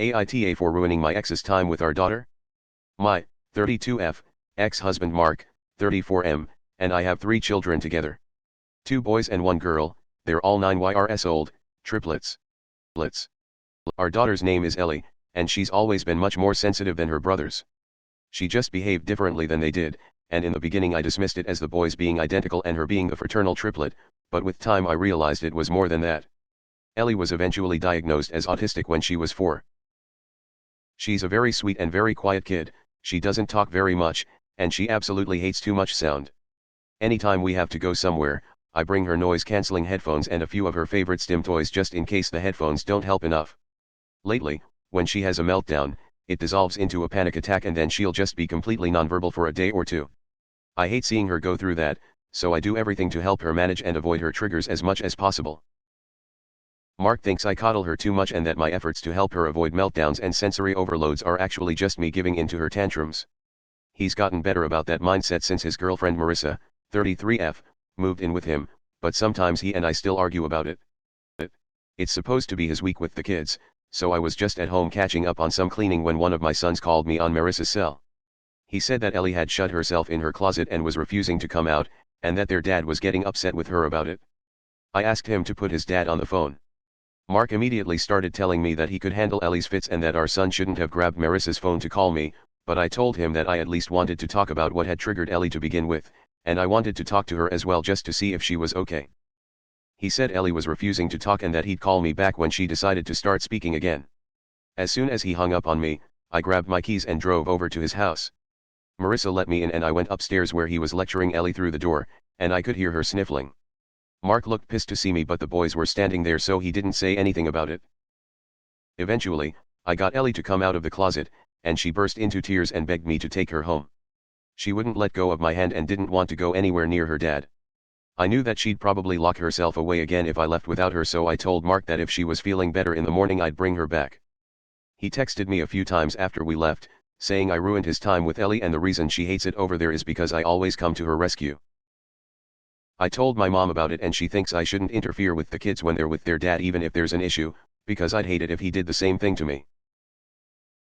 AITA for ruining my ex's time with our daughter? My 32F ex-husband Mark, 34M, and I have 3 children together. 2 boys and 1 girl, they're all 9 years old, triplets. Our daughter's name is Ellie, and she's always been much more sensitive than her brothers. She just behaved differently than they did, and in the beginning I dismissed it as the boys being identical and her being the fraternal triplet, but with time I realized it was more than that. Ellie was eventually diagnosed as autistic when she was 4. She's a very sweet and very quiet kid, she doesn't talk very much, and she absolutely hates too much sound. Anytime we have to go somewhere, I bring her noise-canceling headphones and a few of her favorite stim toys just in case the headphones don't help enough. Lately, when she has a meltdown, it dissolves into a panic attack and then she'll just be completely nonverbal for a day or 2. I hate seeing her go through that, so I do everything to help her manage and avoid her triggers as much as possible. Mark thinks I coddle her too much and that my efforts to help her avoid meltdowns and sensory overloads are actually just me giving in to her tantrums. He's gotten better about that mindset since his girlfriend Marissa, 33F, moved in with him, but sometimes he and I still argue about it. It's supposed to be his week with the kids, so I was just at home catching up on some cleaning when one of my sons called me on Marissa's cell. He said that Ellie had shut herself in her closet and was refusing to come out, and that their dad was getting upset with her about it. I asked him to put his dad on the phone. Mark immediately started telling me that he could handle Ellie's fits and that our son shouldn't have grabbed Marissa's phone to call me, but I told him that I at least wanted to talk about what had triggered Ellie to begin with, and I wanted to talk to her as well just to see if she was okay. He said Ellie was refusing to talk and that he'd call me back when she decided to start speaking again. As soon as he hung up on me, I grabbed my keys and drove over to his house. Marissa let me in and I went upstairs where he was lecturing Ellie through the door, and I could hear her sniffling. Mark looked pissed to see me but the boys were standing there so he didn't say anything about it. Eventually, I got Ellie to come out of the closet, and she burst into tears and begged me to take her home. She wouldn't let go of my hand and didn't want to go anywhere near her dad. I knew that she'd probably lock herself away again if I left without her, so I told Mark that if she was feeling better in the morning I'd bring her back. He texted me a few times after we left, saying I ruined his time with Ellie and the reason she hates it over there is because I always come to her rescue. I told my mom about it and she thinks I shouldn't interfere with the kids when they're with their dad even if there's an issue, because I'd hate it if he did the same thing to me.